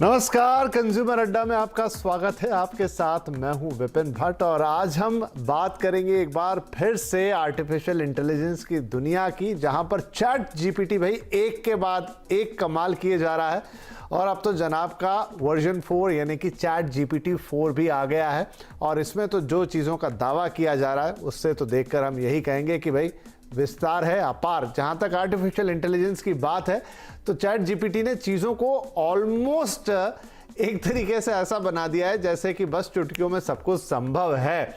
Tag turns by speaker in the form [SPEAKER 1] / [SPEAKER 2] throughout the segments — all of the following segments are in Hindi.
[SPEAKER 1] नमस्कार, कंज्यूमर अड्डा में आपका स्वागत है। आपके साथ मैं हूं विपिन भट्ट और आज हम बात करेंगे एक बार फिर से आर्टिफिशियल इंटेलिजेंस की दुनिया की, जहां पर चैट जीपीटी भाई एक के बाद एक कमाल किए जा रहा है। और अब तो जनाब का वर्जन 4 यानी कि चैट जीपीटी 4 भी आ गया है और इसमें तो जो चीज़ों का दावा किया जा रहा है उससे तो देखकर हम यही कहेंगे कि भाई विस्तार है अपार। जहां तक आर्टिफिशियल इंटेलिजेंस की बात है तो चैट जीपीटी ने चीज़ों को ऑलमोस्ट एक तरीके से ऐसा बना दिया है जैसे कि बस चुटकियों में सब कुछ संभव है।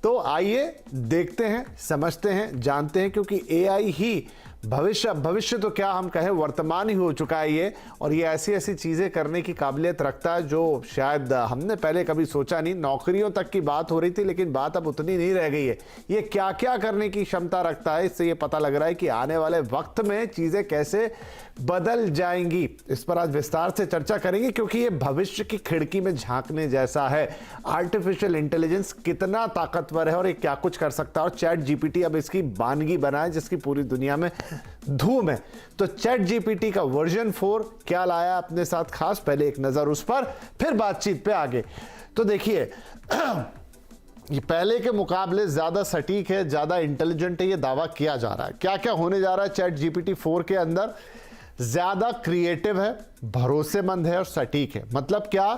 [SPEAKER 1] तो आइए देखते हैं, समझते हैं, जानते हैं, क्योंकि एआई ही भविष्य तो क्या हम कहें वर्तमान ही हो चुका है ये। और ये ऐसी ऐसी चीज़ें करने की काबिलियत रखता है जो शायद हमने पहले कभी सोचा नहीं। नौकरियों तक की बात हो रही थी लेकिन बात अब उतनी नहीं रह गई है। ये क्या क्या करने की क्षमता रखता है, इससे ये पता लग रहा है कि आने वाले वक्त में चीज़ें कैसे बदल जाएंगी। इस पर आज विस्तार से चर्चा करेंगे क्योंकि ये भविष्य की खिड़की में झांकने जैसा है। आर्टिफिशियल इंटेलिजेंस कितना ताकतवर है और ये क्या कुछ कर सकता है, और चैट जीपीटी अब इसकी वानगी बना है जिसकी पूरी दुनिया में धूम है। तो चैट जीपीटी का वर्जन 4 क्या लाया अपने साथ खास, पहले एक नजर उस पर, फिर बातचीत पे आगे। तो देखिए ये पहले के मुकाबले ज्यादा सटीक है, ज्यादा इंटेलिजेंट है, ये दावा किया जा रहा है। क्या क्या होने जा रहा है चैट जीपीटी 4 के अंदर? ज्यादा क्रिएटिव है, भरोसेमंद है और सटीक है। मतलब क्या,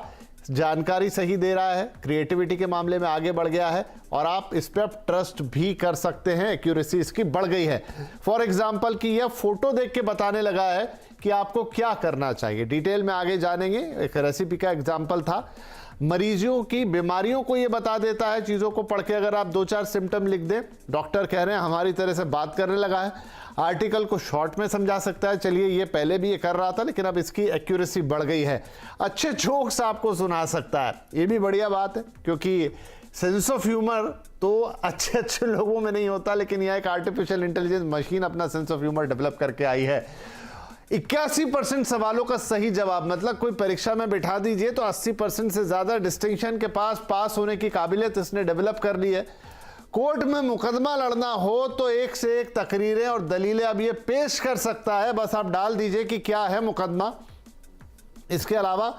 [SPEAKER 1] जानकारी सही दे रहा है, क्रिएटिविटी के मामले में आगे बढ़ गया है और आप इस पर ट्रस्ट भी कर सकते हैं। एक्यूरेसी इसकी बढ़ गई है। फॉर एग्जांपल कि यह फोटो देख के बताने लगा है कि आपको क्या करना चाहिए। डिटेल में आगे जानेंगे। एक रेसिपी का एग्जांपल था, मरीजों की बीमारियों को यह बता देता है चीजों को पढ़ के। अगर आप 2-4 सिम्टम लिख दें, डॉक्टर कह रहे हैं हमारी तरह से बात करने लगा है। आर्टिकल को शॉर्ट में समझा सकता है। चलिए, ये पहले भी ये कर रहा था लेकिन अब इसकी एक्यूरेसी बढ़ गई है। अच्छे जोक्स आपको सुना सकता है, ये भी बढ़िया बात है क्योंकि सेंस ऑफ ह्यूमर तो अच्छे अच्छे लोगों में नहीं होता, लेकिन यह एक आर्टिफिशियल इंटेलिजेंस मशीन अपना सेंस ऑफ ह्यूमर डेवलप करके आई है। 81% सवालों का सही जवाब, मतलब कोई परीक्षा में बिठा दीजिए तो 80% से ज्यादा डिस्टिंक्शन के पास होने की काबिलियत इसने डेवलप कर ली है। कोर्ट में मुकदमा लड़ना हो तो एक से एक तकरीरें और दलीलें अब ये पेश कर सकता है। बस आप डाल दीजिए कि क्या है मुकदमा। इसके अलावा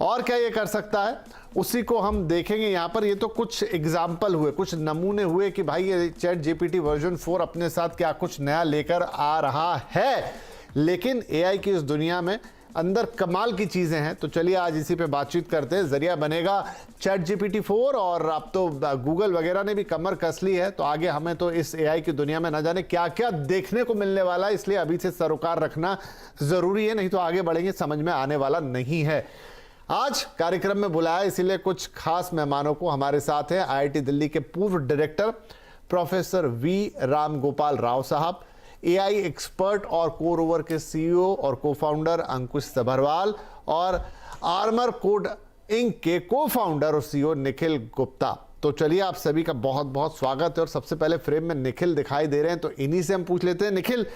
[SPEAKER 1] और क्या ये कर सकता है, उसी को हम देखेंगे यहां पर। ये तो कुछ एग्जाम्पल हुए, कुछ नमूने हुए कि भाई ये चैट जीपीटी वर्जन 4 अपने साथ क्या कुछ नया लेकर आ रहा है। लेकिन एआई की इस दुनिया में अंदर कमाल की चीजें हैं। तो चलिए आज इसी पे बातचीत करते हैं। जरिया बनेगा चैट जीपीटी 4 और अब तो गूगल वगैरह ने भी कमर कस ली है। तो आगे हमें तो इस एआई की दुनिया में न जाने क्या क्या देखने को मिलने वाला है, इसलिए अभी से सरोकार रखना जरूरी है, नहीं तो आगे बढ़ेंगे समझ में आने वाला नहीं है। आज कार्यक्रम में बुलाया इसीलिए कुछ खास मेहमानों को। हमारे साथ हैं आईआईटी दिल्ली के पूर्व director professor V Ram Gopal Rao साहब, एआई एक्सपर्ट और कोरोवर के सीईओ और को-फाउंडर अंकुश सभरवाल, और आर्मर कोड इंक के को-फाउंडर और सीईओ निखिल गुप्ता। तो चलिए आप सभी का बहुत बहुत स्वागत है। और सबसे पहले फ्रेम में निखिल दिखाई दे रहे हैं तो इन्हीं से हम पूछ लेते हैं। निखिल,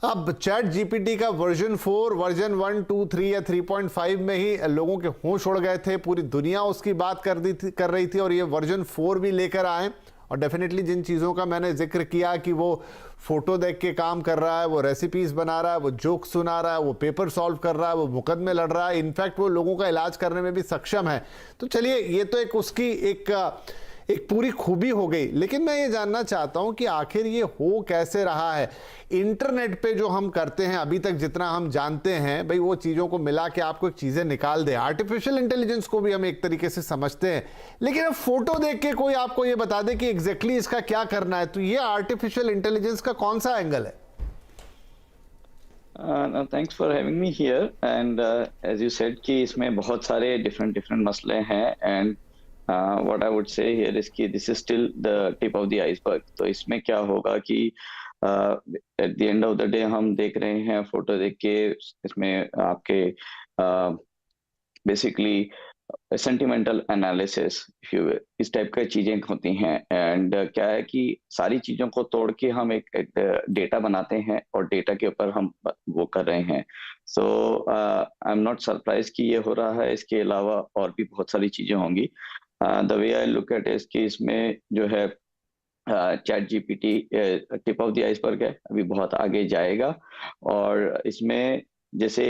[SPEAKER 1] अब चैट जीपीटी का वर्जन 4, वर्जन 1, 2, 3 या 3.5 में ही लोगों के होश उड़ गए थे, पूरी दुनिया उसकी बात कर रही थी, और ये वर्जन 4 भी लेकर आए। और डेफिनेटली जिन चीज़ों का मैंने जिक्र किया कि वो फोटो देख के काम कर रहा है, वो रेसिपीज बना रहा है, वो जोक सुना रहा है, वो पेपर सॉल्व कर रहा है, वो मुकदमे लड़ रहा है, इनफैक्ट वो लोगों का इलाज करने में भी सक्षम है। तो चलिए, ये तो एक उसकी एक पूरी खूबी हो गई। लेकिन मैं ये जानना चाहता हूं कि आखिर ये हो कैसे रहा है। इंटरनेट पे जो हम करते हैं अभी तक, जितना हम जानते हैं भाई, वो चीज़ों को मिला के आपको एक चीज़ें निकाल दे। आर्टिफिशियल इंटेलिजेंस को भी हम एक तरीके से समझते हैं, लेकिन अब फोटो देख के कोई आपको ये बता दे कि एग्जैक्टली इसका क्या करना है, तो ये आर्टिफिशियल इंटेलिजेंस का कौन सा एंगल है?
[SPEAKER 2] Thanks for having me here and as you said कि इसमें बहुत सारे डिफरेंट मसले हैं and what I would say here is कि this is still the tip of the iceberg. तो इसमें क्या होगा कि at the end of the day हम देख रहे हैं फोटो देख के, इसमें आपके बेसिकली सेंटिमेंटल एनालिसिस इस टाइप की चीजें होती हैं। एंड क्या है कि सारी चीजों को तोड़ के हम एक डेटा बनाते हैं और डेटा के ऊपर हम वो कर रहे हैं। सो आई एम नॉट सरप्राइज कि ये हो रहा है। इसके अलावा और भी बहुत सारी चीजें होंगी। The way I look at is कि इसमें जो है chat GPT tip of the iceberg है, अभी बहुत आगे जाएगा और इसमें जैसे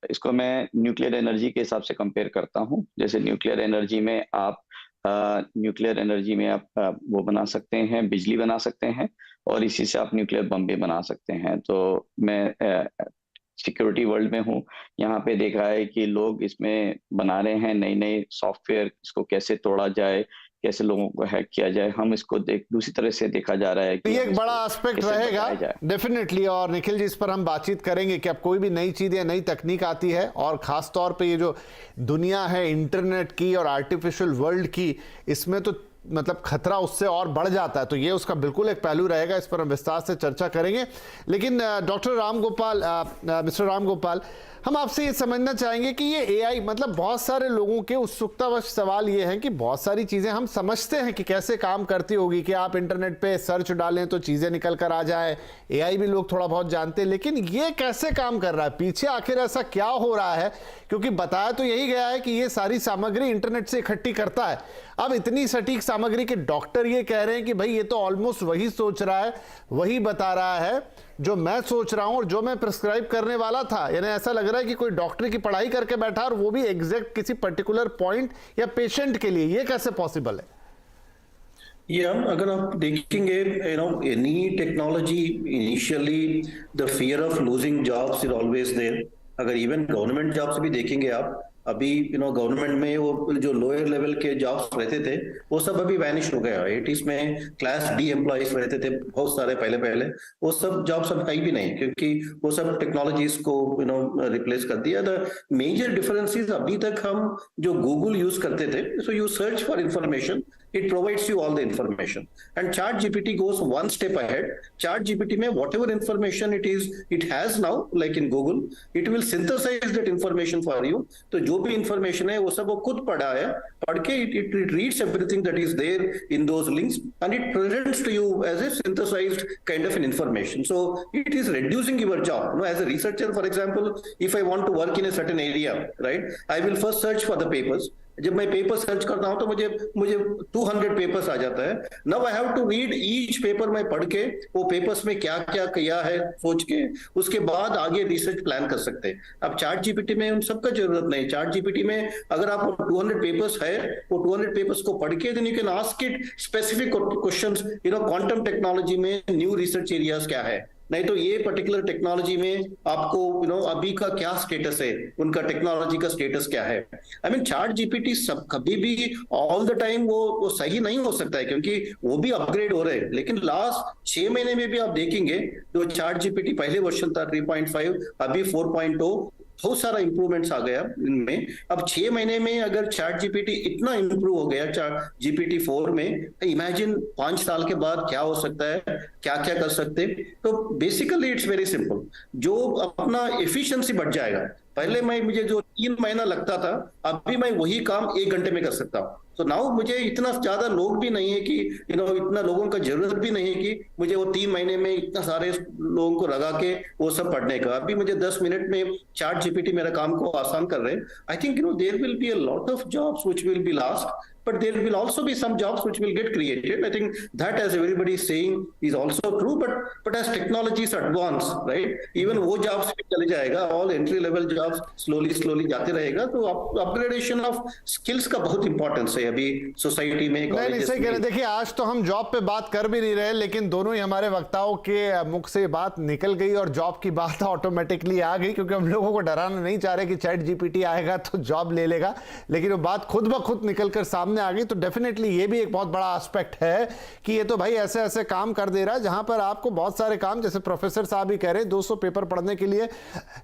[SPEAKER 2] इसको मैं न्यूक्लियर एनर्जी के हिसाब से कंपेयर करता हूँ। जैसे न्यूक्लियर एनर्जी में आप वो बना सकते हैं, बिजली बना सकते हैं, और इसी से आप न्यूक्लियर बम भी बना सकते हैं। तो मैं सिक्योरिटी वर्ल्ड में हूँ, यहाँ पे देखा है कि लोग इसमें बना रहे हैं नई नई सॉफ्टवेयर, इसको कैसे तोड़ा जाए, कैसे लोगों को हैक किया जाए। हम इसको दूसरी तरह से देखा जा रहा है कि
[SPEAKER 1] ये एक बड़ा एस्पेक्ट रहेगा डेफिनेटली, और निखिल जी इस पर हम बातचीत करेंगे कि अब कोई भी नई चीज या नई तकनीक आती है, और खास तौर पे ये जो दुनिया है इंटरनेट की और आर्टिफिशियल वर्ल्ड की, इसमें तो मतलब खतरा उससे और बढ़ जाता है। तो ये उसका बिल्कुल एक पहलू रहेगा, इस पर हम विस्तार से चर्चा करेंगे। लेकिन डॉक्टर राम गोपाल, मिस्टर राम गोपाल, हम आपसे ये समझना चाहेंगे कि ये एआई, मतलब बहुत सारे लोगों के उत्सुकतावश सवाल ये है कि बहुत सारी चीजें हम समझते हैं कि कैसे काम करती होगी, कि आप इंटरनेट पे सर्च डालें तो चीजें निकल कर आ जाए, एआई भी लोग थोड़ा बहुत जानते हैं, लेकिन ये कैसे काम कर रहा है, पीछे आखिर ऐसा क्या हो रहा है? क्योंकि बताया तो यही गया है कि ये सारी सामग्री इंटरनेट से इकट्ठी करता है। अब इतनी सटीक सामग्री के डॉक्टर ये कह रहे हैं कि भाई ये तो ऑलमोस्ट वही सोच रहा है, वही बता रहा है जो मैं सोच रहा हूं और जो मैं प्रिस्क्राइब करने वाला था। यानी ऐसा लग रहा है कि कोई डॉक्टर की पढ़ाई करके बैठा, और वो भी एग्जैक्ट किसी पर्टिकुलर पॉइंट या पेशेंट के लिए। ये कैसे पॉसिबल है?
[SPEAKER 3] ये अगर आप देखेंगे, any technology initially the fear of losing jobs is always there. अगर इवन गवर्नमेंट जॉब्स भी देखेंगे आप, अभी गवर्नमेंट में वो जो लोअर लेवल के जॉब्स रहते थे वो सब अभी वैनिश हो गया। 80s में क्लास डी एम्प्लॉइज रहते थे बहुत सारे, पहले वो सब जॉब्स अब है भी नहीं, क्योंकि वो सब टेक्नोलॉजीज को रिप्लेस कर दिया। द मेजर डिफरेंस इज, अभी तक हम जो गूगल यूज करते थे, so you search for information, it provides you all the information, and chat gpt goes one step ahead. Chat gpt में whatever information it has now, like in google, it will synthesize that information for you. तो जो भी information है वो सब वो खुद पढ़ के it reads everything that is there in those links, and it presents to you as a synthesized kind of an information. So it is reducing your job. As a researcher, for example, if I want to work in a certain area, right, I will first search for the papers. जब मैं पेपर सर्च करता हूं तो मुझे 200 पेपर्स आ जाता है। Now I have to read each paper, मैं पढ़ के वो पेपर्स में क्या क्या किया है सोच के, उसके बाद आगे रिसर्च प्लान कर सकते हैं। अब चैट जीपीटी में उन सबका जरूरत नहीं। चैट जीपीटी में अगर आप 200 पेपर्स है, वो 200 पेपर्स को पढ़ के then you can ask it specific questions, quantum technology में न्यू रिसर्च एरियाज क्या है, नहीं तो ये पर्टिकुलर टेक्नोलॉजी में आपको अभी का क्या स्टेटस है, उनका टेक्नोलॉजी का स्टेटस क्या है। आई मीन चैट जीपीटी सब कभी भी ऑल द टाइम वो सही नहीं हो सकता है, क्योंकि वो भी अपग्रेड हो रहे हैं। लेकिन लास्ट 6 महीने में भी आप देखेंगे जो चैट जीपीटी पहले वर्जन था 3.5, अभी 4.0, बहुत सारा इंप्रूवमेंट्स आ गया इनमें। अब 6 महीने में अगर चैट जीपीटी इतना इंप्रूव हो गया चैट जीपीटी 4 में, इमेजिन 5 साल के बाद क्या हो सकता है, क्या क्या कर सकते। तो बेसिकली इट्स वेरी सिंपल, जो अपना एफिशिएंसी बढ़ जाएगा। पहले मुझे जो 3 महीना लगता था, अभी मैं वही काम 1 घंटे में कर सकता हूँ। तो नाउ मुझे इतना ज्यादा लोग भी नहीं है कि इतना लोगों का जरूरत भी नहीं है कि मुझे वो 3 महीने में इतना सारे लोगों को लगा के वो सब पढ़ने का। अभी मुझे 10 मिनट में चैट जीपीटी मेरा काम को आसान कर रहे हैं। I think there will be a lot of jobs which will be lost, but there will also be some jobs which will get created. I think that, as everybody is saying, is also true, but as technologies advance, right, even वो jobs भी चले जाएगा, all entry level jobs slowly जाते रहेगा। तो अपग्रेडेशन ऑफ स्किल्स का बहुत इंपॉर्टेंस है अभी सोसाइटी में, कॉलेजेस में।
[SPEAKER 1] नहीं, देखिए आज तो हम जॉब पे बात कर भी नहीं रहे, लेकिन दोनों ही हमारे वक्ताओं के मुख से बात निकल गई और जॉब की बात ऑटोमेटिकली आ गई, क्योंकि हम लोगों को डराना नहीं चाह रहे कि चैट जीपीटी आएगा तो जॉब ले लेगा, लेकिन वो बात खुद ब खुद निकलकर सामने आ गई। तो डेफिनेटली ये भी एक बहुत बड़ा एस्पेक्ट है कि ये तो भाई ऐसे ऐसे काम कर दे रहा है जहां पर आपको बहुत सारे काम, जैसे प्रोफेसर साहब भी कह रहे हैं, 200 पेपर पढ़ने के लिए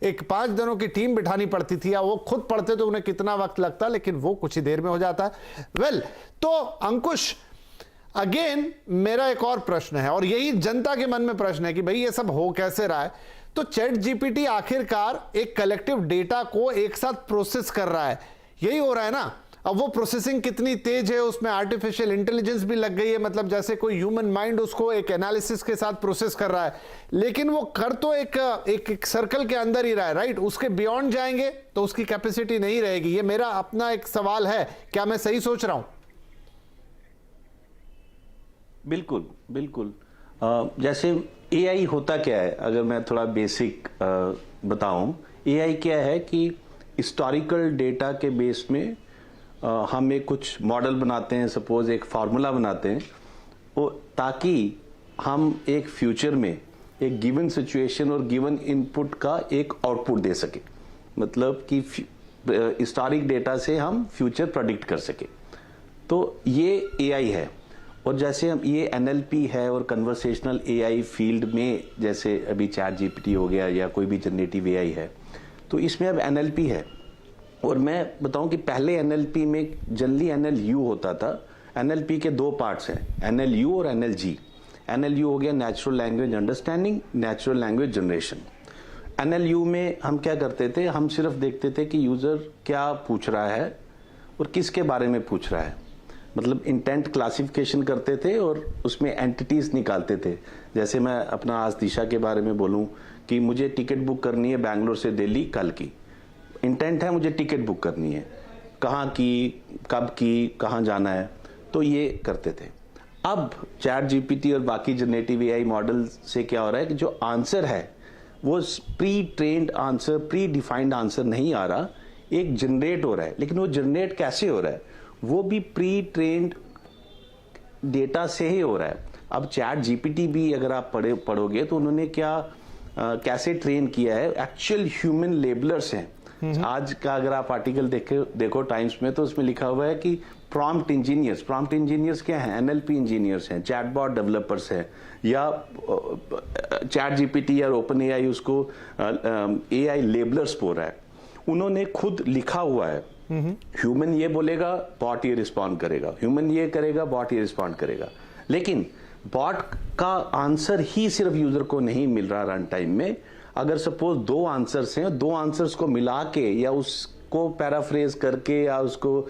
[SPEAKER 1] एक 5 दिनों की टीम बिठानी पड़ती थी, या वो खुद पढ़ते तो उन्हें कितना वक्त लगता, लेकिन वो कुछ ही देर में हो जाता है। वेल, तो अंकुश, अगेन मेरा एक और प्रश्न है, और यही जनता के मन में प्रश्न है कि भाई ये सब हो कैसे रहा है। तो चैट जीपीटी आखिरकार एक कलेक्टिव डेटा को एक साथ प्रोसेस कर रहा है, यही हो रहा है ना। अब वो प्रोसेसिंग कितनी तेज है, उसमें आर्टिफिशियल इंटेलिजेंस भी लग गई है, मतलब जैसे कोई ह्यूमन माइंड उसको एक एनालिसिस के साथ प्रोसेस कर रहा है, लेकिन वो कर तो एक सर्कल के अंदर ही रहा है, राइट। उसके बियॉन्ड जाएंगे तो उसकी कैपेसिटी नहीं रहेगी। ये मेरा अपना एक सवाल है, क्या मैं सही सोच रहा हूं?
[SPEAKER 4] बिल्कुल बिल्कुल। जैसे एआई होता क्या है, अगर मैं थोड़ा बेसिक बताऊं, एआई क्या है कि हिस्टोरिकल डेटा के बेस में हम एक कुछ मॉडल बनाते हैं, सपोज एक फार्मूला बनाते हैं, ताकि हम एक फ्यूचर में एक गिवन सिचुएशन और गिवन इनपुट का एक आउटपुट दे सके, मतलब कि हिस्टोरिक डेटा से हम फ्यूचर प्रेडिक्ट कर सके। तो ये एआई है। और जैसे हम ये एनएलपी है और कन्वर्सेशनल एआई फील्ड में, जैसे अभी चैट जीपीटी हो गया या कोई भी जनरेटिव एआई है, तो इसमें अब एनएलपी है। और मैं बताऊं कि पहले एनएलपी में जनरली एनएलयू होता था। एनएलपी के दो पार्ट्स हैं, एनएलयू और एनएलजी। एनएलयू हो गया natural language understanding, natural language generation. NLU में हम क्या करते थे, हम सिर्फ देखते थे कि यूजर क्या पूछ रहा है और किसके बारे में पूछ रहा है, मतलब इंटेंट क्लासिफिकेशन करते थे और उसमें एंटिटीज निकालते थे। जैसे मैं अपना आज दिशा के बारे में बोलूं कि मुझे टिकट बुक करनी है बैंगलोर से दिल्ली कल की, इंटेंट है मुझे टिकट बुक करनी है, कहाँ की, कब की, कहाँ जाना है, तो ये करते थे। अब चैट जीपीटी और बाकी जनरेटिव एआई मॉडल से क्या हो रहा है कि जो आंसर है वो pre trained answer, pre defined answer नहीं आ रहा, एक जनरेट हो रहा है। लेकिन वो जनरेट कैसे हो रहा है, वो भी प्री ट्रेन्ड डेटा से ही हो रहा है। अब चैट जीपीटी भी अगर आप पढ़ोगे तो उन्होंने कैसे ट्रेन किया है, एक्चुअल ह्यूमन लेबलर्स हैं। आज का अगर आप आर्टिकल देखो टाइम्स में, तो उसमें लिखा हुआ है कि प्रॉम्प्ट इंजीनियर्स क्या हैं, एनएलपी इंजीनियर्स हैं, चैटबॉट डेवलपर्स हैं, या चैट जीपीटी या ओपन एआई उसको एआई लेबलर्स बोल रहा है। उन्होंने खुद लिखा हुआ है, ह्यूमन ये बोलेगा बॉट ये रिस्पॉन्ड करेगा, ह्यूमन ये करेगा बॉट ये रिस्पॉन्ड करेगा। लेकिन बॉट का आंसर ही सिर्फ यूजर को नहीं मिल रहा रन टाइम में। अगर सपोज दो आंसर्स हैं, दो आंसर्स को मिला के या उसको पैराफ्रेज करके या उसको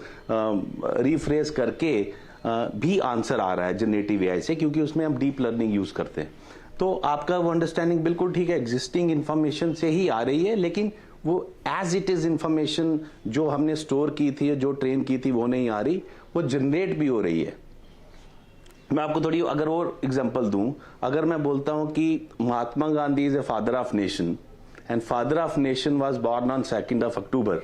[SPEAKER 4] रिफ्रेज करके भी आंसर आ रहा है जनरेटिव एआई से, क्योंकि उसमें हम डीप लर्निंग यूज करते हैं। तो आपका वो अंडरस्टैंडिंग बिल्कुल ठीक है, एग्जिस्टिंग इंफॉर्मेशन से ही आ रही है, लेकिन वो एज इट इज इंफॉर्मेशन जो हमने स्टोर की थी, जो ट्रेन की थी, वो नहीं आ रही, वो जनरेट भी हो रही है। मैं आपको थोड़ी अगर और एग्जांपल दूं, अगर मैं बोलता हूं कि Mahatma Gandhi is a father of nation and father of nation was born on 2 October,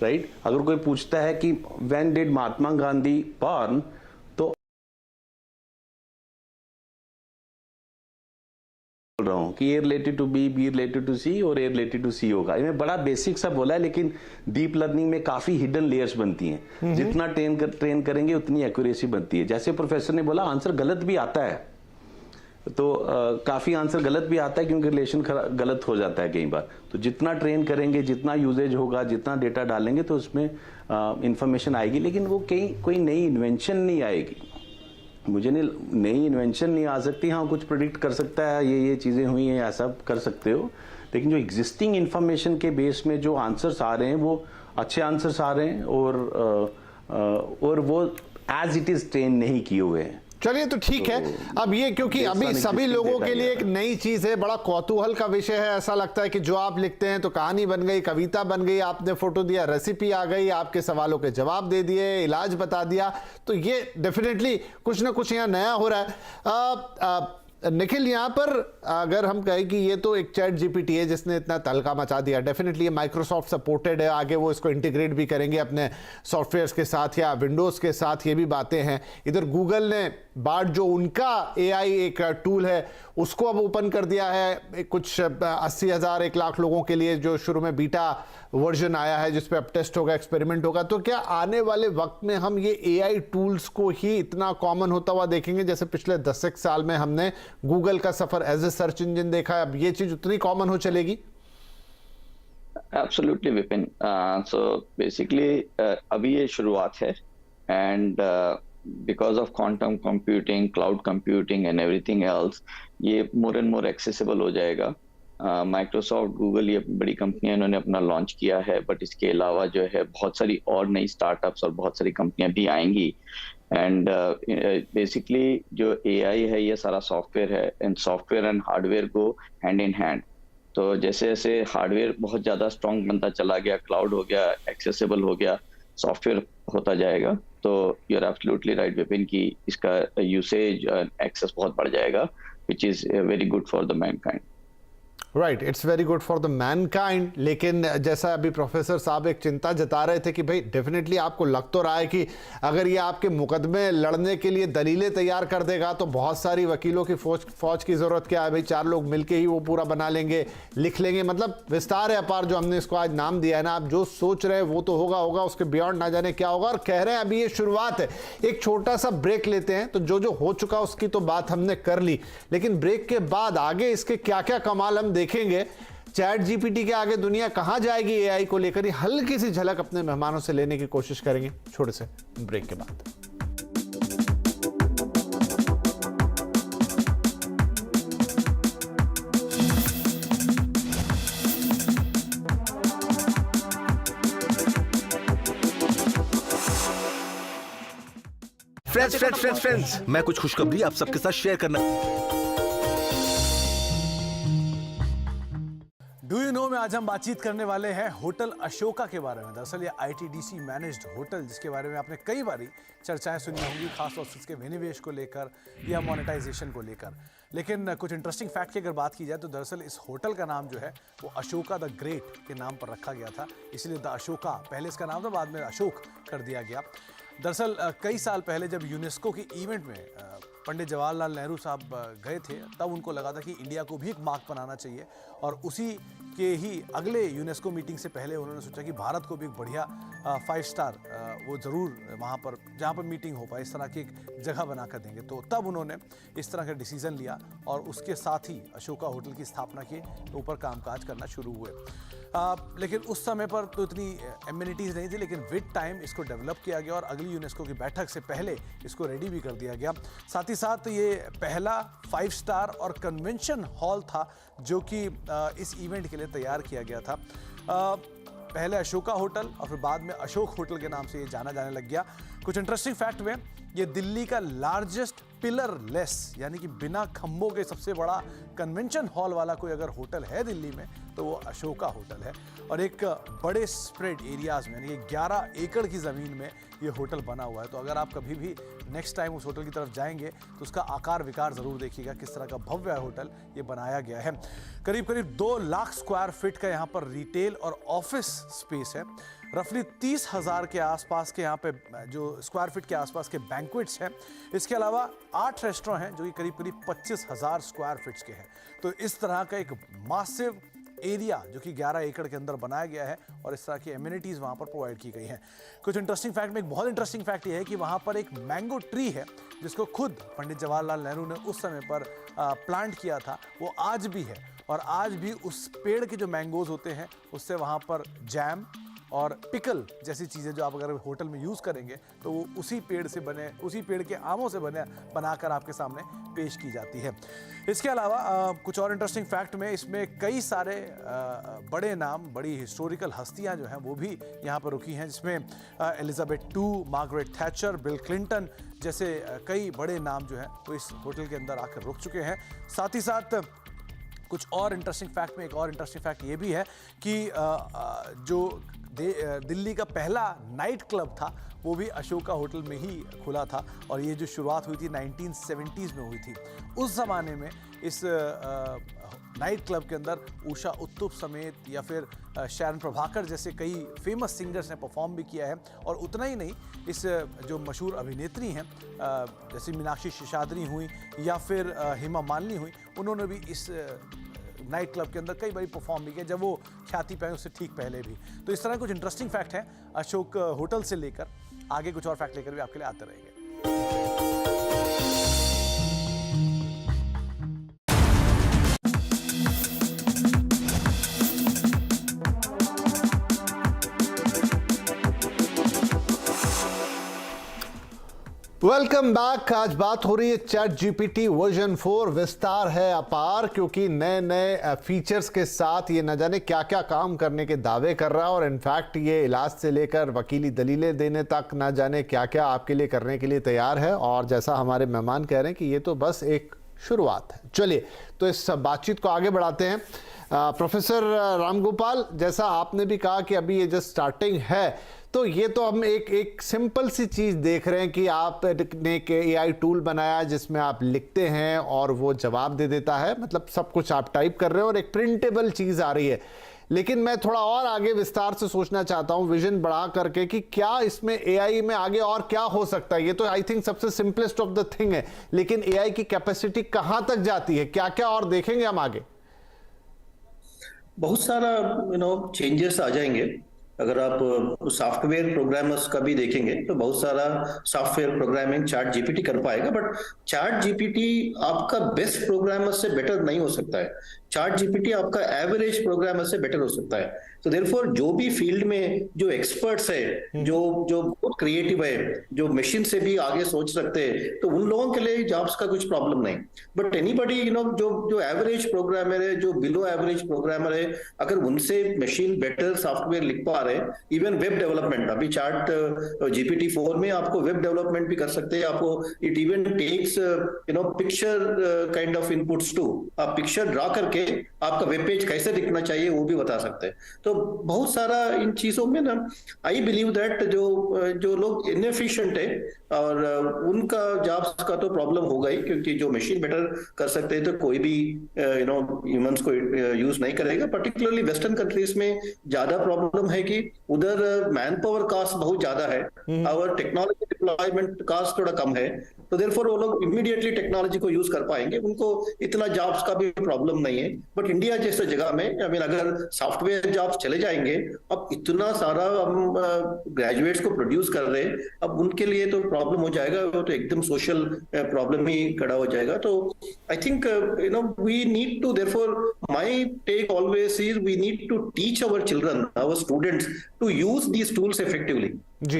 [SPEAKER 4] right. अगर कोई पूछता है कि when did Mahatma Gandhi born, तो बोल रहा हूं कि A related to B, B related to C और ए रिलेटेड टू सी होगा। इन्हें बड़ा बेसिक सा बोला है, लेकिन डीप लर्निंग में काफी हिडन लेयर्स बनती हैं। जितना ट्रेन करेंगे उतनी एक्यूरेसी बनती है। जैसे प्रोफेसर ने बोला, आंसर गलत भी आता है, तो काफी आंसर गलत भी आता है क्योंकि रिलेशन गलत हो जाता है कई बार। तो जितना ट्रेन करेंगे, जितना यूजेज होगा, जितना डेटा डालेंगे, तो उसमें इंफॉर्मेशन आएगी। लेकिन वो कोई नई इन्वेंशन नहीं आएगी। मुझे नहीं, नई इन्वेंशन नहीं आ सकती। हाँ, कुछ प्रेडिक्ट कर सकता है, ये चीजें हुई हैं, ऐसा कर सकते हो, लेकिन जो एग्जिस्टिंग इंफॉर्मेशन के बेस में जो आंसर्स आ रहे हैं वो अच्छे आंसर्स आ रहे हैं और वो एज इट इज ट्रेन नहीं किए हुए हैं।
[SPEAKER 1] चलिए, तो ठीक है। अब ये क्योंकि अभी सभी लोगों के लिए एक नई चीज है, बड़ा कौतूहल का विषय है। ऐसा लगता है कि जो आप लिखते हैं तो कहानी बन गई, कविता बन गई, आपने फोटो दिया, रेसिपी आ गई, आपके सवालों के जवाब दे दिए, इलाज बता दिया। तो ये डेफिनेटली कुछ ना कुछ यहाँ नया हो रहा है। निखिल, यहाँ पर अगर हम कहें कि ये तो एक चैट जीपीटी है जिसने इतना तहलका मचा दिया, डेफिनेटली ये माइक्रोसॉफ्ट सपोर्टेड है, आगे वो इसको इंटीग्रेट भी करेंगे अपने सॉफ्टवेयर्स के साथ या विंडोज़ के साथ, ये भी बातें हैं। इधर गूगल ने बार्ड जो उनका एआई एक टूल है उसको अब ओपन कर दिया है कुछ 80,000 1 लाख लोगों के लिए, जो शुरू में बीटा वर्जन आया है जिस पे अब टेस्ट होगा, एक्सपेरिमेंट होगा। तो क्या आने वाले वक्त में हम ये एआई टूल्स को ही इतना कॉमन होता हुआ देखेंगे जैसे पिछले 10 साल में हमने गूगल का सफर एज ए सर्च इंजन देखा है, अब ये चीज उतनी कॉमन हो चलेगी?
[SPEAKER 2] एब्सोल्युटली विपिन। सो बेसिकली अभी ये शुरुआत है, and because of quantum computing, cloud computing and everything else, ये more and more accessible हो जाएगा। माइक्रोसॉफ्ट, गूगल, ये बड़ी कंपनियां इन्होंने अपना लॉन्च किया है, बट इसके अलावा जो है बहुत सारी और नई स्टार्टअप्स और बहुत सारी कंपनियां भी आएंगी। एंड बेसिकली जो एआई है ये सारा सॉफ्टवेयर है, and software and hardware go hand in hand. तो जैसे जैसे हार्डवेयर बहुत ज्यादा स्ट्रॉन्ग बनता चला गया, क्लाउड हो गया, एक्सेसिबल हो गया, सॉफ्टवेयर होता जाएगा। तो you are absolutely right Vipin की इसका यूसेज एक्सेस बहुत बढ़ जाएगा, which is very good for the mankind.
[SPEAKER 1] Right, it's very good for the mankind. लेकिन जैसा अभी प्रोफेसर साहब एक चिंता जता रहे थे कि भाई डेफिनेटली आपको लग तो रहा है कि अगर ये आपके मुकदमे लड़ने के लिए दलीलें तैयार कर देगा तो बहुत सारी वकीलों की फौज की जरूरत क्या है भाई, 4 लोग मिलके ही वो पूरा बना लेंगे, लिख लेंगे। मतलब विस्तार है अपार जो हमने इसको आज नाम दिया है ना। आप जो सोच रहे हैं वो तो होगा, उसके बियॉन्ड ना जाने क्या होगा। और कह रहे हैं अभी ये शुरुआत है, एक छोटा सा ब्रेक लेते हैं। तो जो हो चुका उसकी तो बात हमने कर ली, लेकिन ब्रेक के बाद आगे इसके क्या क्या कमाल हम देखेंगे, चैट जीपीटी के आगे दुनिया कहां जाएगी एआई को लेकर, हल्की सी झलक अपने मेहमानों से लेने की कोशिश करेंगे छोटे से ब्रेक के बाद।
[SPEAKER 5] फ्रेंड्स, मैं कुछ खुशखबरी आप सबके साथ शेयर करना।
[SPEAKER 6] डू यू नो में आज हम बातचीत करने वाले हैं होटल अशोका के बारे में। दरअसल ये आईटीडीसी मैनेज्ड होटल, जिसके बारे में आपने कई बारी चर्चाएं सुनी होंगी, खासतौर से इसके विनिवेश को लेकर या मोनेटाइजेशन को लेकर। लेकिन कुछ इंटरेस्टिंग फैक्ट की अगर बात की जाए तो दरअसल इस होटल का नाम जो है वो अशोका द ग्रेट के नाम पर रखा गया था, इसलिए द अशोका पहले इसका नाम था, बाद में अशोक कर दिया गया। दरअसल कई साल पहले जब यूनेस्को की इवेंट में पंडित जवाहरलाल नेहरू साहब गए थे, तब उनको लगा था कि इंडिया को भी एक मार्क बनाना चाहिए, और उसी के ही अगले यूनेस्को मीटिंग से पहले उन्होंने सोचा कि भारत को भी एक बढ़िया 5 स्टार वो ज़रूर वहाँ पर जहाँ पर मीटिंग हो पाए इस तरह की एक जगह बना कर देंगे। तो तब उन्होंने इस तरह का डिसीज़न लिया और उसके साथ ही अशोका होटल की स्थापना की, तो ऊपर कामकाज करना शुरू हुए। लेकिन उस समय पर तो इतनी एमिनिटीज़ नहीं थी, लेकिन विद टाइम इसको डेवलप किया गया और अगली यूनेस्को की बैठक से पहले इसको रेडी भी कर दिया गया। साथ ही साथ ये पहला 5 स्टार और कन्वेंशन हॉल था जो कि इस इवेंट के लिए तैयार किया गया था। पहले अशोका होटल और फिर बाद में अशोक होटल के नाम से ये जाना जाने लग गया। कुछ इंटरेस्टिंग फैक्ट में, ये दिल्ली का लार्जेस्ट पिलर लेस यानी कि बिना खंभों के सबसे बड़ा कन्वेंशन हॉल वाला कोई अगर होटल है दिल्ली में तो वो अशोका होटल है। और एक बड़े स्प्रेड एरियाज में, यानी कि 11 एकड़ की ज़मीन में ये होटल बना हुआ है। तो अगर आप कभी भी नेक्स्ट टाइम उस होटल की तरफ जाएंगे तो उसका आकार विकार ज़रूर देखिएगा, किस तरह का भव्य होटल ये बनाया गया है। करीब करीब 2 लाख स्क्वायर फीट का यहाँ पर रिटेल और ऑफिस स्पेस है। रफली 30,000 के आसपास के यहाँ पे जो स्क्वायर फीट के आसपास के बैंक्वेट्स हैं। इसके अलावा 8 रेस्टोरेंट हैं जो कि करीब करीब 25,000 स्क्वायर फीट्स के हैं। तो इस तरह का एक मासिव एरिया जो कि 11 एकड़ के अंदर बनाया गया है और इस तरह की एमिनिटीज़ वहाँ पर प्रोवाइड की गई हैं। कुछ इंटरेस्टिंग फैक्ट में एक बहुत इंटरेस्टिंग फैक्ट ये है कि वहाँ पर एक मैंगो ट्री है जिसको खुद पंडित जवाहरलाल नेहरू ने उस समय पर प्लांट किया था, वो आज भी है। और आज भी उस पेड़ के जो मैंगोज होते हैं उससे वहाँ पर जैम और पिकल जैसी चीज़ें जो आप अगर होटल में यूज़ करेंगे तो वो उसी पेड़ से बने, उसी पेड़ के आमों से बनाकर आपके सामने पेश की जाती है। इसके अलावा कुछ और इंटरेस्टिंग फैक्ट में, इसमें कई सारे बड़े नाम, बड़ी हिस्टोरिकल हस्तियां जो हैं वो भी यहाँ पर रुकी हैं, जिसमें Elizabeth II, Margaret Thatcher, bill Clinton जैसे कई बड़े नाम जो हैं वो इस होटल के अंदर आकर रुक चुके हैं। साथ ही साथ कुछ और इंटरेस्टिंग फैक्ट में एक और इंटरेस्टिंग फैक्ट ये भी है कि जो दिल्ली का पहला नाइट क्लब था वो भी अशोका होटल में ही खुला था, और ये जो शुरुआत हुई थी 1970s में हुई थी। उस ज़माने में इस नाइट क्लब के अंदर उषा उत्तुप समेत या फिर शैरन प्रभाकर जैसे कई फेमस सिंगर्स ने परफॉर्म भी किया है। और उतना ही नहीं, इस जो मशहूर अभिनेत्री हैं जैसे मीनाक्षी शेषाद्री हुई या फिर हेमा मालिनी हुई, उन्होंने भी इस नाइट क्लब के अंदर कई बार परफॉर्म भी किया जब वो ख्याति पाए उससे ठीक पहले भी। तो इस तरह कुछ इंटरेस्टिंग फैक्ट है अशोक होटल से लेकर, आगे कुछ और फैक्ट लेकर भी आपके लिए आते रहेंगे।
[SPEAKER 1] Welcome back. आज बात हो रही है चैट जीपीटी वर्जन 4। विस्तार है अपार, क्योंकि नए नए फीचर्स के साथ ये न जाने क्या क्या काम करने के दावे कर रहा है। और इनफैक्ट ये इलाज से लेकर वकीली दलीलें देने तक न जाने क्या क्या आपके लिए करने के लिए तैयार है। और जैसा हमारे मेहमान कह रहे हैं कि ये तो बस एक शुरुआत है। चलिए तो इस बातचीत को आगे बढ़ाते हैं। प्रोफेसर रामगोपाल, जैसा आपने भी कहा कि अभी ये जस्ट स्टार्टिंग है, तो ये तो हम एक सिंपल सी चीज़ देख रहे हैं कि आपने एक AI टूल बनाया जिसमें आप लिखते हैं और वो जवाब दे देता है, मतलब सब कुछ आप टाइप कर रहे हो और एक प्रिंटेबल चीज़ आ रही है। लेकिन मैं थोड़ा और आगे विस्तार से सोचना चाहता हूं, विजन बढ़ा करके, कि क्या इसमें AI में आगे और क्या हो सकता है। ये तो आई थिंक सबसे सिंपलेस्ट ऑफ द थिंग है, लेकिन AI की कैपेसिटी कहां तक जाती है, क्या क्या और देखेंगे हम आगे?
[SPEAKER 3] बहुत सारा चेंजेस आ जाएंगे। अगर आप सॉफ्टवेयर प्रोग्रामर्स का भी देखेंगे तो बहुत सारा सॉफ्टवेयर प्रोग्रामिंग चैट जीपीटी कर पाएगा, बट चैट जीपीटी आपका बेस्ट प्रोग्रामर से बेटर नहीं हो सकता है। चैट जीपीटी आपका एवरेज प्रोग्रामर से बेटर हो सकता है। तो देयरफॉर जो भी फील्ड में जो एक्सपर्ट्स है, जो बहुत क्रिएटिव है, जो मशीन से भी आगे सोच सकते हैं, तो उन लोगों के लिए जॉब्स का कुछ प्रॉब्लम नहीं। बट एनीबडी जो एवरेज प्रोग्रामर है, जो बिलो एवरेज प्रोग्रामर है, अगर उनसे मशीन बेटर सॉफ्टवेयर लिख पा रहे, इवन वेब डेवलपमेंट, अभी चैट जीपीटी 4 में आपको वेब डेवलपमेंट भी कर सकते हैं। आपको it even takes picture kind of inputs too, आप पिक्चर ड्रा करके आपका वेब पेज कैसे दिखना चाहिए वो भी बता सकते हैं। तो बहुत सारा इन चीजों में ना, आई बिलीव दैट जो लोग इनएफिशिएंट है और उनका जॉब्स का तो प्रॉब्लम होगा ही, क्योंकि जो मशीन बेटर कर सकते हैं तो कोई भी ह्यूमंस को यूज नहीं करेगा। पर्टिकुलरली वेस्टर्न कंट्रीज में ज्यादा प्रॉब्लम है कि उधर मैन पावर कास्ट बहुत ज्यादा है और टेक्नोलॉजी डिप्लॉयमेंट कास्ट थोड़ा कम है। तो देयरफॉर वो लोग इमीडिएटली टेक्नोलॉजी को यूज कर पाएंगे, उनको इतना जॉब्स का भी प्रॉब्लम नहीं है। बट इंडिया जैसे जगह में अगर सॉफ्टवेयर जॉब्स चले जाएंगे, अब इतना सारा हम ग्रेजुएट्स को प्रोड्यूस कर रहे हैं, अब उनके लिए तो प्रॉब्लम हो जाएगा, वो तो एकदम सोशल प्रॉब्लम ही खड़ा हो जाएगा। तो I think we need to, therefore my take always is we need to teach our children, our students to use these tools effectively.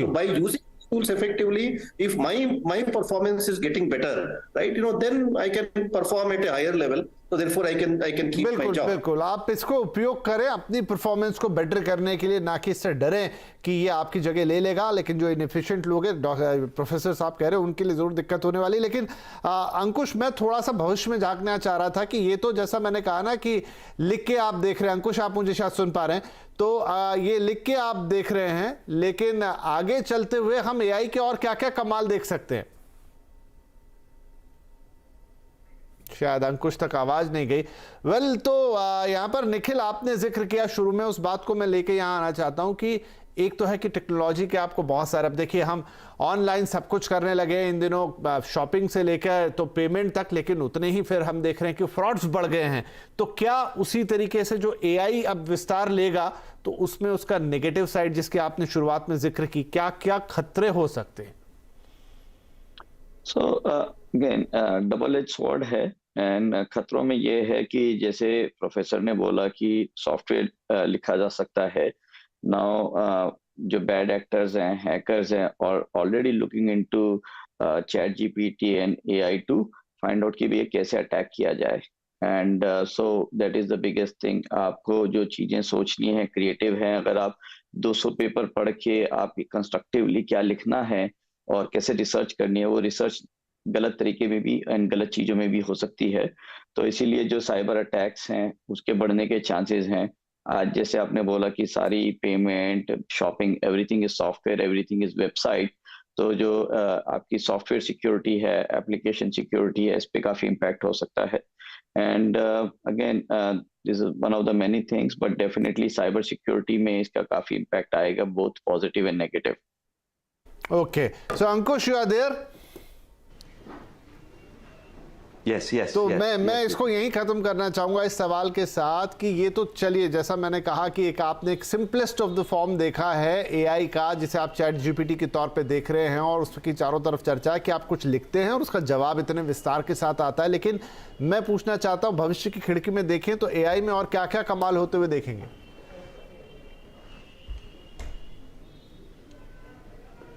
[SPEAKER 3] By using tools effectively, if my performance is getting better, right, then I can perform at a higher level, so therefore I can keep my job.
[SPEAKER 1] बिल्कुल आप इसको उपयोग करें अपनी परफॉर्मेंस को बेटर करने के लिए, ना कि इससे डरें कि ये आपकी जगह ले लेगा। लेकिन जो इनएफिशिएंट लोग हैं, प्रोफेसर साहब कह रहे हैं, उनके लिए जरूर दिक्कत होने वाली। लेकिन अंकुश, मैं थोड़ा सा भविष्य में झांकना चाह रहा था कि ये तो जैसा मैंने कहा ना कि लिख के आप देख रहे हैं, अंकुश आप मुझे शायद सुन पा रहे हैं, तो ये लिख के आप देख रहे हैं, लेकिन आगे चलते हुए हम AI के और क्या क्या कमाल देख सकते हैं? शायद अंकुश तक आवाज नहीं गई। वेल, तो यहां पर निखिल आपने जिक्र किया शुरू में, उस बात को मैं लेके यहां आना चाहता हूं कि एक तो है कि टेक्नोलॉजी के आपको बहुत सारे, अब देखिए हम ऑनलाइन सब कुछ करने लगे इन दिनों, शॉपिंग से लेकर तो पेमेंट तक, लेकिन उतने ही फिर हम देख रहे हैं कि फ्रॉड्स बढ़ गए हैं। तो क्या उसी तरीके से जो AI अब विस्तार लेगा तो उसमें उसका नेगेटिव साइड जिसकी आपने शुरुआत में जिक्र की, क्या क्या खतरे हो सकते हैं?
[SPEAKER 2] So again double edge sword है, एंड खतरों में ये है कि जैसे प्रोफेसर ने बोला कि सॉफ्टवेयर लिखा जा सकता है। नाउ जो बैड एक्टर्स हैं, हैकर्स हैं, और already looking into chat GPT and AI to find out कि भी ये कैसे अटैक किया जाए। And so that is the biggest thing. आपको जो चीजें सोचनी है, क्रिएटिव है, अगर आप 200 पेपर पढ़ के आप कंस्ट्रक्टिवली क्या लिखना है और कैसे रिसर्च करनी है, वो रिसर्च गलत तरीके में भी एंड गलत चीजों में भी हो सकती है। तो इसीलिए जो साइबर अटैक्स हैं उसके बढ़ने के चांसेस हैं। आज जैसे आपने बोला कि सारी payment, shopping, everything is software, everything is website, तो जो आपकी सॉफ्टवेयर सिक्योरिटी है, एप्लीकेशन सिक्योरिटी है, इस पे काफी इम्पैक्ट हो सकता है। And again this is one of the many things, but definitely cyber security में इसका काफी इम्पैक्ट आएगा, both positive and negative.
[SPEAKER 1] Okay, so Ankush, you are there?
[SPEAKER 4] Yes.
[SPEAKER 1] तो मैं इसको यहीं खत्म करना चाहूंगा इस सवाल के साथ कि ये तो चलिए, जैसा मैंने कहा कि एक आपने एक सिंपलेस्ट ऑफ द फॉर्म देखा है AI का, जिसे आप चैट जीपीटी के तौर पे देख रहे हैं, और उसकी चारों तरफ चर्चा है कि आप कुछ लिखते हैं और उसका जवाब इतने विस्तार के साथ आता है। लेकिन मैं पूछना चाहता हूं, भविष्य की खिड़की में देखें तो AI में और क्या क्या कमाल होते हुए देखेंगे?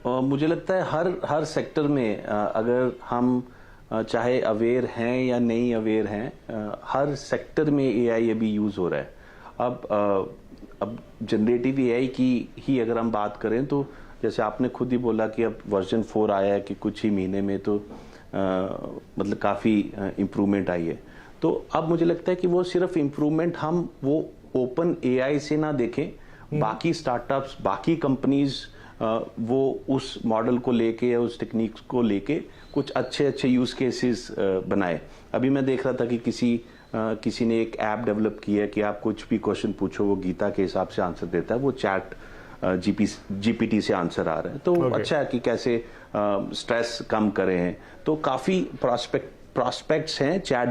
[SPEAKER 4] मुझे लगता है हर सेक्टर में अगर हम चाहे अवेयर हैं या नहीं अवेयर हैं, हर सेक्टर में AI अभी यूज़ हो रहा है। अब जनरेटिव AI की ही अगर हम बात करें तो जैसे आपने खुद ही बोला कि अब वर्जन 4 आया है कि कुछ ही महीने में, तो मतलब काफ़ी इम्प्रूवमेंट आई है। तो अब मुझे लगता है कि वो सिर्फ इम्प्रूवमेंट हम वो ओपन एआई से ना देखें, बाकी स्टार्टअप्स, बाकी कंपनीज वो उस मॉडल को लेके या उस टेक्निक को लेके कुछ अच्छे अच्छे यूज केसेस बनाए। अभी मैं देख रहा था कि किसी ने एक ऐप डेवलप की है कि आप कुछ भी क्वेश्चन पूछो वो गीता के हिसाब से आंसर देता है, वो चैट जीपीटी से आंसर आ रहा है। तो अच्छा है कि कैसे स्ट्रेस कम करे हैं। तो काफ़ी प्रॉस्पेक्ट्स हैं चैट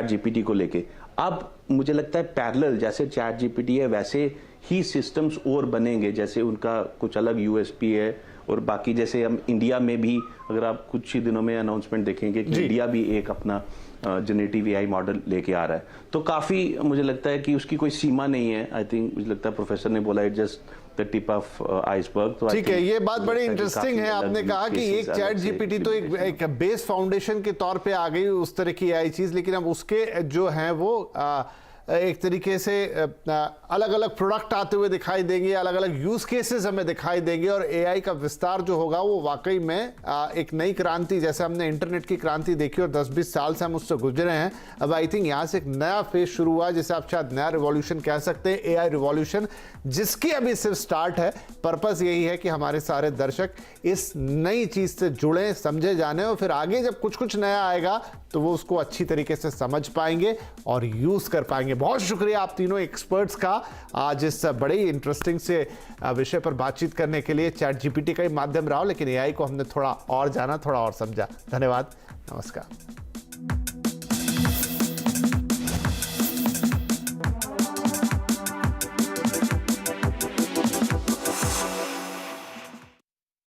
[SPEAKER 4] जीपीटी को लेके। अब मुझे लगता है पैरेलल जैसे चैट जीपीटी है वैसे ही सिस्टम्स और बनेंगे, जैसे उनका कुछ अलग यूएसपी है। और बाकी जैसे हम इंडिया में भी, अगर आप कुछ ही दिनों में अनाउंसमेंट देखेंगे कि इंडिया भी एक अपना जनरेटिव एआई मॉडल लेके आ रहा है। तो काफ़ी मुझे लगता है कि उसकी कोई सीमा नहीं है। आई थिंक मुझे लगता है प्रोफेसर ने बोला it just the tip of iceberg. तो
[SPEAKER 1] ठीक है, ये बात बड़ी इंटरेस्टिंग है। आपने कहा कि एक चैट जीपीटी तो एक बेस फाउंडेशन के तौर पे आ गई उस तरह की एआई चीज, लेकिन अब उसके जो हैं वो एक तरीके से अलग अलग प्रोडक्ट आते हुए दिखाई देंगे, अलग अलग यूज केसेस हमें दिखाई देंगे, और एआई का विस्तार जो होगा वो वाकई में एक नई क्रांति, जैसे हमने इंटरनेट की क्रांति देखी और 10-20 साल से हम उससे गुजरे हैं, अब आई थिंक यहाँ से एक नया फेज शुरू हुआ, जिसे आप शायद नया रिवॉल्यूशन कह सकते हैं, एआई रिवॉल्यूशन, जिसकी अभी सिर्फ स्टार्ट है। पर्पस यही है कि हमारे सारे दर्शक इस नई चीज से जुड़े, समझे जाने, और फिर आगे जब कुछ कुछ नया आएगा तो वो उसको अच्छी तरीके से समझ पाएंगे और यूज कर पाएंगे। बहुत शुक्रिया आप तीनों एक्सपर्ट्स का आज इस बड़े ही इंटरेस्टिंग से विषय पर बातचीत करने के लिए। चैट जीपीटी का ही माध्यम रहा, लेकिन एआई को हमने थोड़ा और जाना, थोड़ा और समझा। धन्यवाद, नमस्कार।